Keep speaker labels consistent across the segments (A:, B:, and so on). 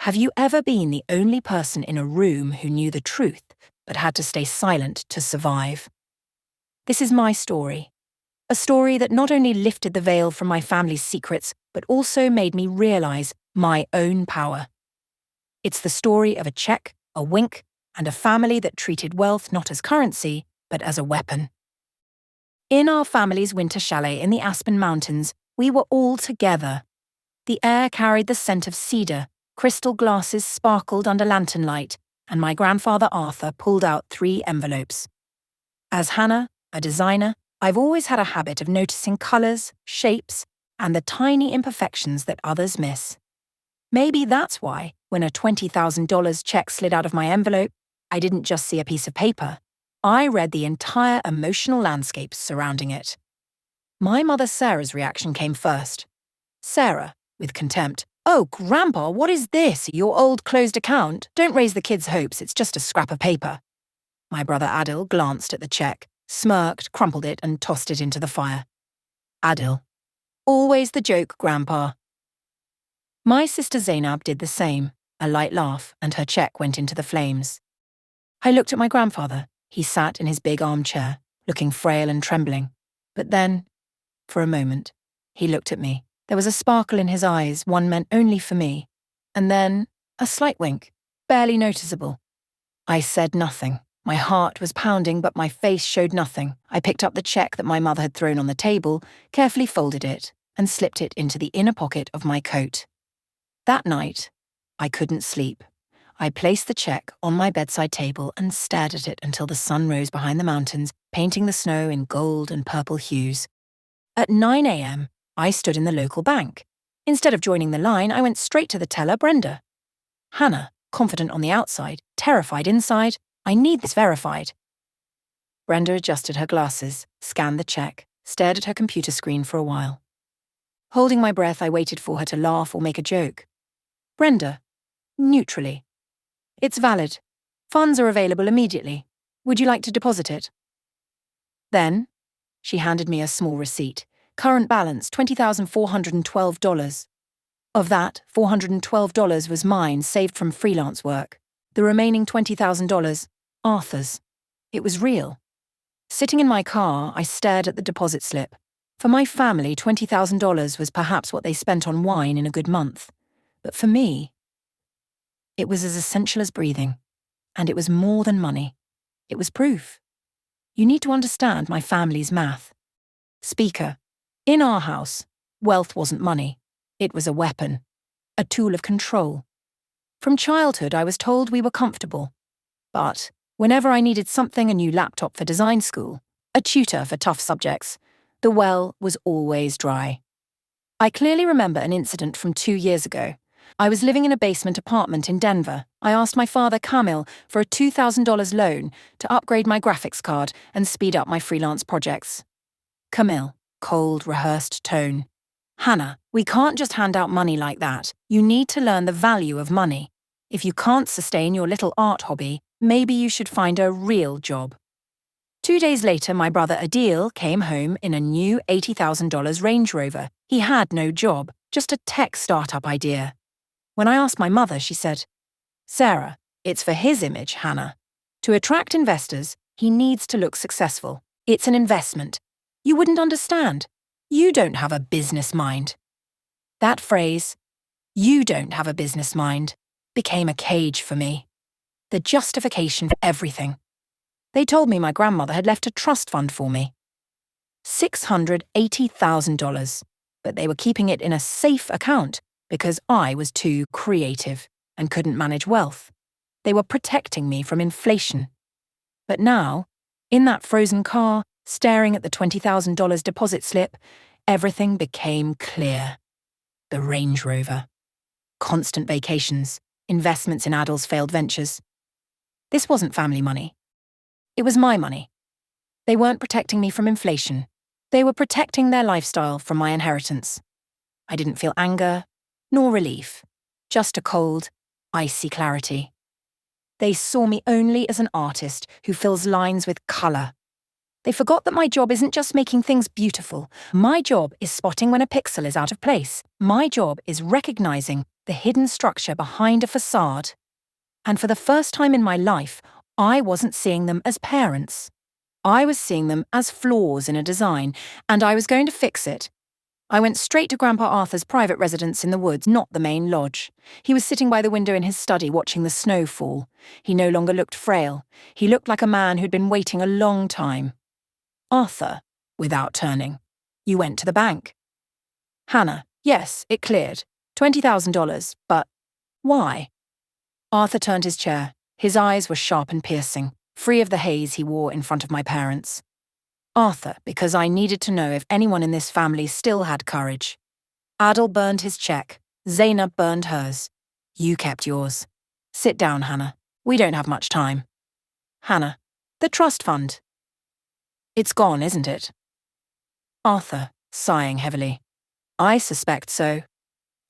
A: Have you ever been the only person in a room who knew the truth, but had to stay silent to survive? This is my story. A story that not only lifted the veil from my family's secrets, but also made me realize my own power. It's the story of a check, a wink, and a family that treated wealth not as currency, but as a weapon. In our family's winter chalet in the Aspen Mountains, we were all together. The air carried the scent of cedar, crystal glasses sparkled under lantern light, and my grandfather Arthur pulled out 3 envelopes. As Hannah, a designer, I've always had a habit of noticing colours, shapes, and the tiny imperfections that others miss. Maybe that's why, when a $20,000 check slid out of my envelope, I didn't just see a piece of paper. I read the entire emotional landscape surrounding it. My mother Sarah's reaction came first. Sarah, with contempt, "Oh, Grandpa, what is this? Your old closed account? Don't raise the kids' hopes, it's just a scrap of paper." My brother Adil glanced at the check, smirked, crumpled it, and tossed it into the fire. Adil, "Always the joke, Grandpa." My sister Zainab did the same, a light laugh, and her check went into the flames. I looked at my grandfather. He sat in his big armchair, looking frail and trembling. But then, for a moment, he looked at me. There was a sparkle in his eyes, one meant only for me. And then, a slight wink, barely noticeable. I said nothing. My heart was pounding, but my face showed nothing. I picked up the check that my mother had thrown on the table, carefully folded it, and slipped it into the inner pocket of my coat. That night, I couldn't sleep. I placed the check on my bedside table and stared at it until the sun rose behind the mountains, painting the snow in gold and purple hues. At 9 a.m., I stood in the local bank. Instead of joining the line, I went straight to the teller, Brenda. Hannah, confident on the outside, terrified inside. I need this verified. Brenda adjusted her glasses, scanned the check, stared at her computer screen for a while. Holding my breath, I waited for her to laugh or make a joke. Brenda, neutrally. "It's valid. Funds are available immediately. Would you like to deposit it?" Then, she handed me a small receipt. Current balance, $20,412. Of that, $412 was mine, saved from freelance work. The remaining $20,000, Arthur's. It was real. Sitting in my car, I stared at the deposit slip. For my family, $20,000 was perhaps what they spent on wine in a good month. But for me, it was as essential as breathing. And it was more than money. It was proof. You need to understand my family's math. Speaker, in our house, wealth wasn't money. It was a weapon, a tool of control. From childhood, I was told we were comfortable. But whenever I needed something, a new laptop for design school, a tutor for tough subjects, the well was always dry. I clearly remember an incident from 2 years ago. I was living in a basement apartment in Denver. I asked my father, Camille, for a $2,000 loan to upgrade my graphics card and speed up my freelance projects. Camille, cold, rehearsed tone. "Hannah, we can't just hand out money like that. You need to learn the value of money. If you can't sustain your little art hobby, maybe you should find a real job." 2 days later, my brother Adil came home in a new $80,000 Range Rover. He had no job, just a tech startup idea. When I asked my mother, she said, "Sarah, it's for his image, Hannah. To attract investors, he needs to look successful. It's an investment. You wouldn't understand. You don't have a business mind." That phrase, "you don't have a business mind," became a cage for me. The justification for everything. They told me my grandmother had left a trust fund for me. $680,000, but they were keeping it in a safe account because I was too creative and couldn't manage wealth. They were protecting me from inflation. But now, in that frozen car, staring at the $20,000 deposit slip, everything became clear. The Range Rover. Constant vacations, investments in Adil's failed ventures. This wasn't family money. It was my money. They weren't protecting me from inflation. They were protecting their lifestyle from my inheritance. I didn't feel anger, nor relief, just a cold, icy clarity. They saw me only as an artist who fills lines with colour. They forgot that my job isn't just making things beautiful. My job is spotting when a pixel is out of place. My job is recognising the hidden structure behind a facade. And for the first time in my life, I wasn't seeing them as parents. I was seeing them as flaws in a design, and I was going to fix it. I went straight to Grandpa Arthur's private residence in the woods, not the main lodge. He was sitting by the window in his study watching the snow fall. He no longer looked frail. He looked like a man who'd been waiting a long time. Arthur, without turning, you went to the bank. Hannah, yes, it cleared. $20,000, but why? Arthur turned his chair. His eyes were sharp and piercing, free of the haze he wore in front of my parents. Arthur, because I needed to know if anyone in this family still had courage. Adil burned his check. Zainab burned hers. You kept yours. Sit down, Hannah. We don't have much time. Hannah, the trust fund. It's gone, isn't it? Arthur, sighing heavily. I suspect so.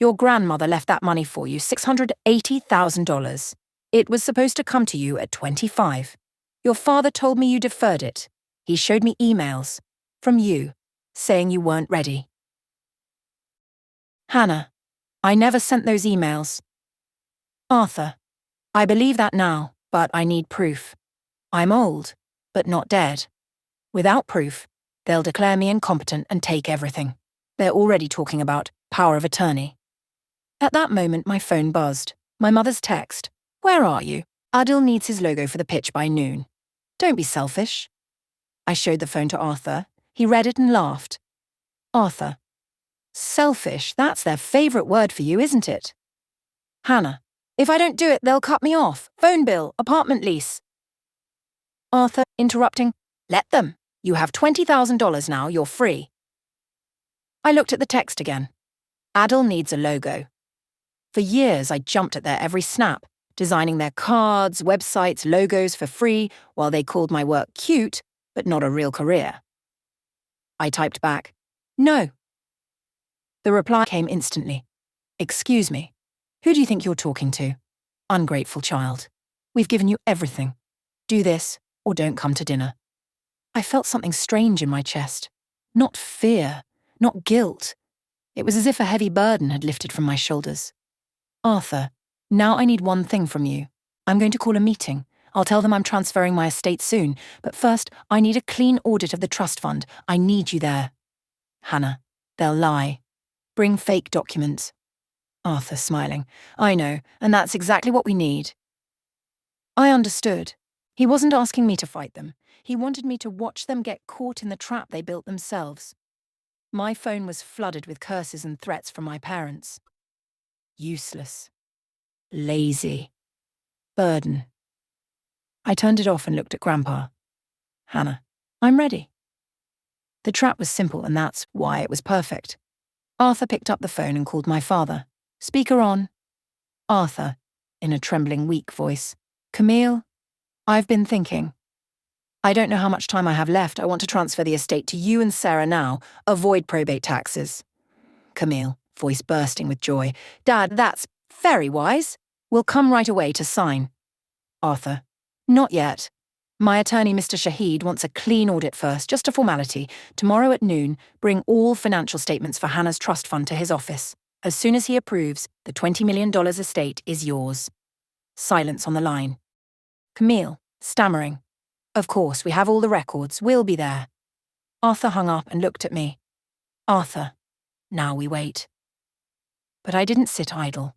A: Your grandmother left that money for you, $680,000. It was supposed to come to you at 25. Your father told me you deferred it. He showed me emails from you saying you weren't ready. Hannah, I never sent those emails. Arthur, I believe that now, but I need proof. I'm old, but not dead. Without proof, they'll declare me incompetent and take everything. They're already talking about power of attorney. At that moment, my phone buzzed. My mother's text. Where are you? Adil needs his logo for the pitch by noon. Don't be selfish. I showed the phone to Arthur. He read it and laughed. Arthur. Selfish, that's their favourite word for you, isn't it? Hannah. If I don't do it, they'll cut me off. Phone bill, apartment lease. Arthur, interrupting. Let them. You have $20,000 now, you're free. I looked at the text again. Adil needs a logo. For years, I jumped at their every snap, designing their cards, websites, logos for free, while they called my work cute, but not a real career. I typed back, no. The reply came instantly. Excuse me, who do you think you're talking to? Ungrateful child. We've given you everything. Do this, or don't come to dinner. I felt something strange in my chest. Not fear, not guilt. It was as if a heavy burden had lifted from my shoulders. Arthur, now I need one thing from you. I'm going to call a meeting. I'll tell them I'm transferring my estate soon, but first, I need a clean audit of the trust fund. I need you there. Hannah, they'll lie. Bring fake documents. Arthur, smiling. I know, and that's exactly what we need. I understood. He wasn't asking me to fight them. He wanted me to watch them get caught in the trap they built themselves. My phone was flooded with curses and threats from my parents. Useless. Lazy. Burden. I turned it off and looked at Grandpa. Hannah, I'm ready. The trap was simple, and that's why it was perfect. Arthur picked up the phone and called my father. Speaker on. Arthur, in a trembling, weak voice. Camille, I've been thinking. I don't know how much time I have left. I want to transfer the estate to you and Sarah now. Avoid probate taxes. Camille, voice bursting with joy. Dad, that's very wise. We'll come right away to sign. Arthur, not yet. My attorney, Mr. Shahid, wants a clean audit first, just a formality. Tomorrow at noon, bring all financial statements for Hannah's trust fund to his office. As soon as he approves, the $20 million estate is yours. Silence on the line. Camille, stammering. Of course, we have all the records. We'll be there. Arthur hung up and looked at me. Arthur, now we wait. But I didn't sit idle.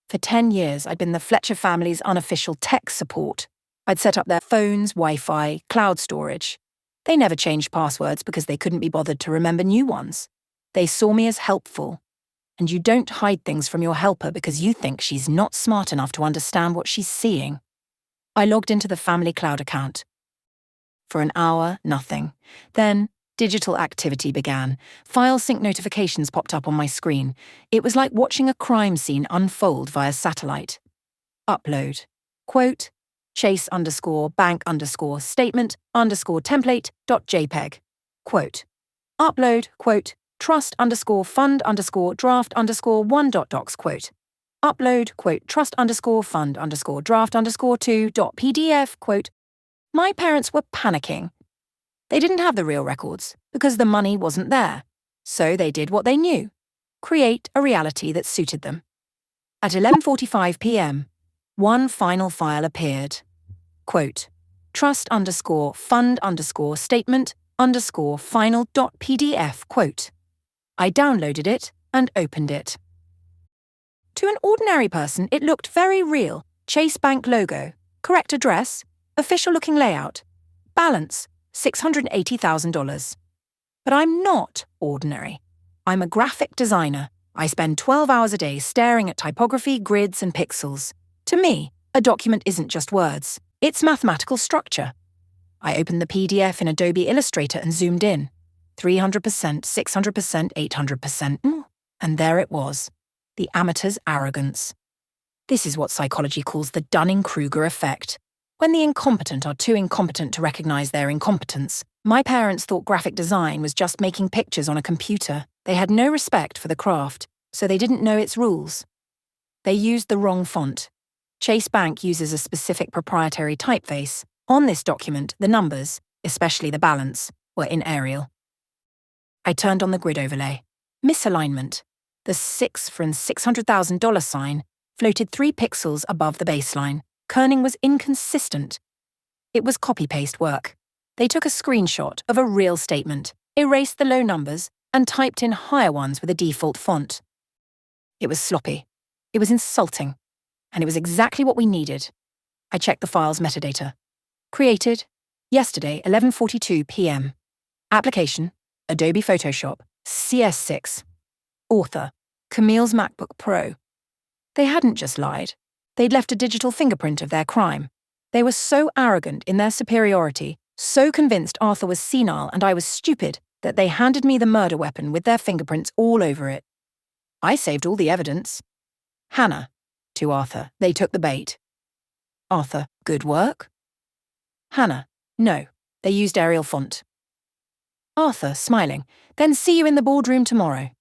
A: For 10 years, I'd been the Fletcher family's unofficial tech support. I'd set up their phones, Wi-Fi, cloud storage. They never changed passwords because they couldn't be bothered to remember new ones. They saw me as helpful. And you don't hide things from your helper because you think she's not smart enough to understand what she's seeing. I logged into the family cloud account. For an hour, nothing. Then, digital activity began. File sync notifications popped up on my screen. It was like watching a crime scene unfold via satellite. Upload. Quote, chase_bank_statement_template.jpg. Quote. Upload, quote, trust_fund_draft_1.docs, quote. Upload, quote, trust_fund_draft_2.pdf, quote. My parents were panicking. They didn't have the real records because the money wasn't there. So they did what they knew. Create a reality that suited them. At 11:45 p.m., one final file appeared. Quote, trust_fund_statement_final.pdf, quote. I downloaded it and opened it. To an ordinary person, it looked very real. Chase Bank logo, correct address, official-looking layout, balance, $680,000. But I'm not ordinary. I'm a graphic designer. I spend 12 hours a day staring at typography, grids, and pixels. To me, a document isn't just words. It's mathematical structure. I opened the PDF in Adobe Illustrator and zoomed in. 300%, 600%, 800%. And there it was. The amateur's arrogance. This is what psychology calls the Dunning-Kruger effect. When the incompetent are too incompetent to recognize their incompetence, my parents thought graphic design was just making pictures on a computer. They had no respect for the craft, so they didn't know its rules. They used the wrong font. Chase Bank uses a specific proprietary typeface. On this document, the numbers, especially the balance, were in Arial. I turned on the grid overlay. Misalignment. The $600,000 sign floated 3 pixels above the baseline. Kerning was inconsistent. It was copy-paste work. They took a screenshot of a real statement, erased the low numbers, and typed in higher ones with a default font. It was sloppy. It was insulting. And it was exactly what we needed. I checked the file's metadata. Created, yesterday, 11:42 p.m. Application, Adobe Photoshop, CS6. Author, Camille's MacBook Pro. They hadn't just lied. They'd left a digital fingerprint of their crime. They were so arrogant in their superiority, so convinced Arthur was senile and I was stupid, that they handed me the murder weapon with their fingerprints all over it. I saved all the evidence. Hannah, to Arthur, they took the bait. Arthur, good work? Hannah, no, they used Arial font. Arthur, smiling, then see you in the boardroom tomorrow.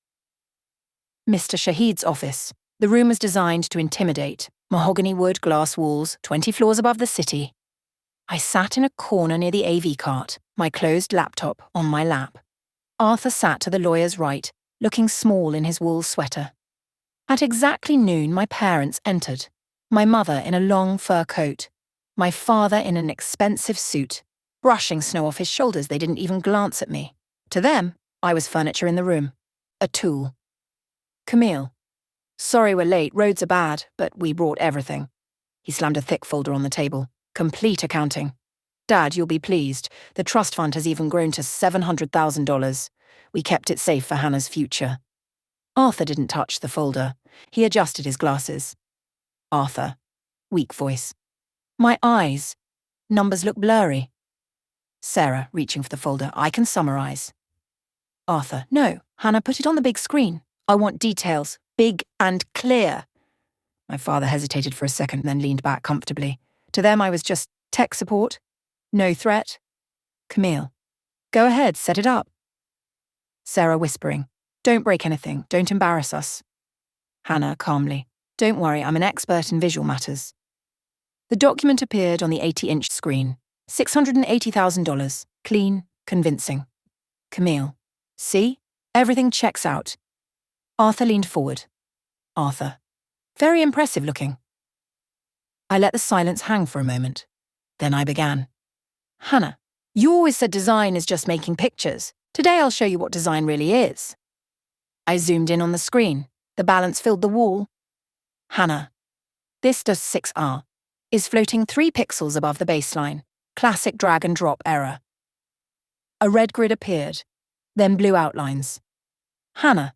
A: Mr. Shahid's office. The room was designed to intimidate. Mahogany wood, glass walls, 20 floors above the city. I sat in a corner near the AV cart, my closed laptop on my lap. Arthur sat to the lawyer's right, looking small in his wool sweater. At exactly noon, my parents entered. My mother in a long fur coat. My father in an expensive suit. Brushing snow off his shoulders, they didn't even glance at me. To them, I was furniture in the room. A tool. Camille. Sorry we're late, roads are bad, but we brought everything. He slammed a thick folder on the table. Complete accounting. Dad, you'll be pleased. The trust fund has even grown to $700,000. We kept it safe for Hannah's future. Arthur didn't touch the folder. He adjusted his glasses. Arthur. Weak voice. My eyes. Numbers look blurry. Sarah, reaching for the folder. I can summarize. Arthur. No, Hannah, put it on the big screen. I want details. Big and clear. My father hesitated for a second, then leaned back comfortably. To them, I was just tech support. No threat. Camille. Go ahead, set it up. Sarah whispering. Don't break anything. Don't embarrass us. Hannah calmly. Don't worry, I'm an expert in visual matters. The document appeared on the 80-inch screen. $680,000. Clean, convincing. Camille. See? Everything checks out. Arthur leaned forward. Arthur. Very impressive looking. I let the silence hang for a moment. Then I began. Hannah, you always said design is just making pictures. Today I'll show you what design really is. I zoomed in on the screen. The balance filled the wall. Hannah. This does 6R. Is floating 3 pixels above the baseline. Classic drag and drop error. A red grid appeared. Then blue outlines. Hannah.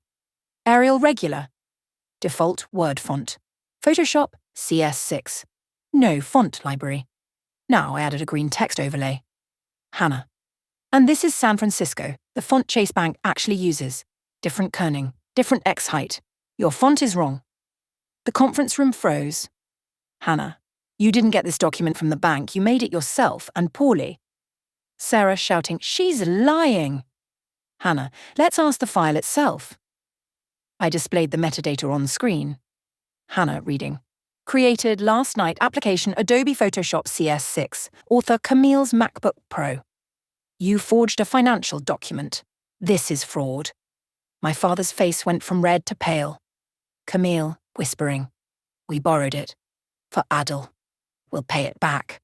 A: Arial regular. Default word font. Photoshop CS6. No font library. Now I added a green text overlay. Hannah. And this is San Francisco. The font Chase Bank actually uses. Different kerning. Different X height. Your font is wrong. The conference room froze. Hannah. You didn't get this document from the bank. You made it yourself, and poorly. Sarah shouting, she's lying. Hannah. Let's ask the file itself. I displayed the metadata on screen. Hannah reading. Created last night, application Adobe Photoshop CS6, author Camille's MacBook Pro. You forged a financial document. This is fraud. My father's face went from red to pale. Camille whispering. We borrowed it. For Adil. We'll pay it back.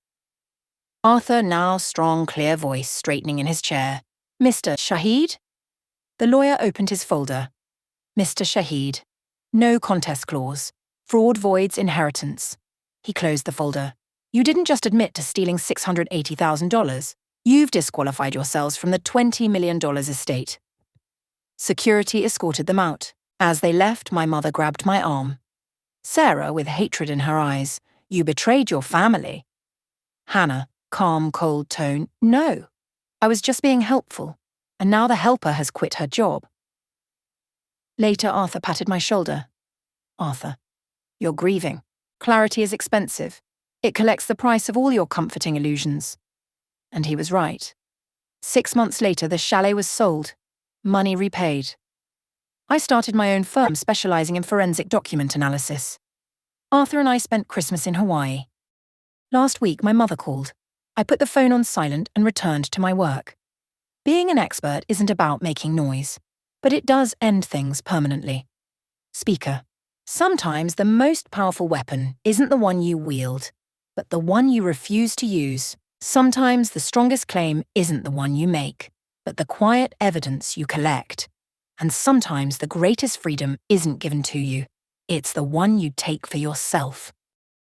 A: Arthur, now strong, clear voice, straightening in his chair. Mr. Shahid? The lawyer opened his folder. Mr. Shahid. No contest clause. Fraud voids inheritance. He closed the folder. You didn't just admit to stealing $680,000. You've disqualified yourselves from the $20 million estate. Security escorted them out. As they left, my mother grabbed my arm. Sarah, with hatred in her eyes. You betrayed your family. Hannah, calm, cold tone. No. I was just being helpful. And now the helper has quit her job. Later, Arthur patted my shoulder. Arthur, you're grieving. Clarity is expensive. It collects the price of all your comforting illusions. And he was right. 6 months later, the chalet was sold. Money repaid. I started my own firm specializing in forensic document analysis. Arthur and I spent Christmas in Hawaii. Last week, my mother called. I put the phone on silent and returned to my work. Being an expert isn't about making noise, but it does end things permanently. Speaker, sometimes the most powerful weapon isn't the one you wield, but the one you refuse to use. Sometimes the strongest claim isn't the one you make, but the quiet evidence you collect. And sometimes the greatest freedom isn't given to you. It's the one you take for yourself.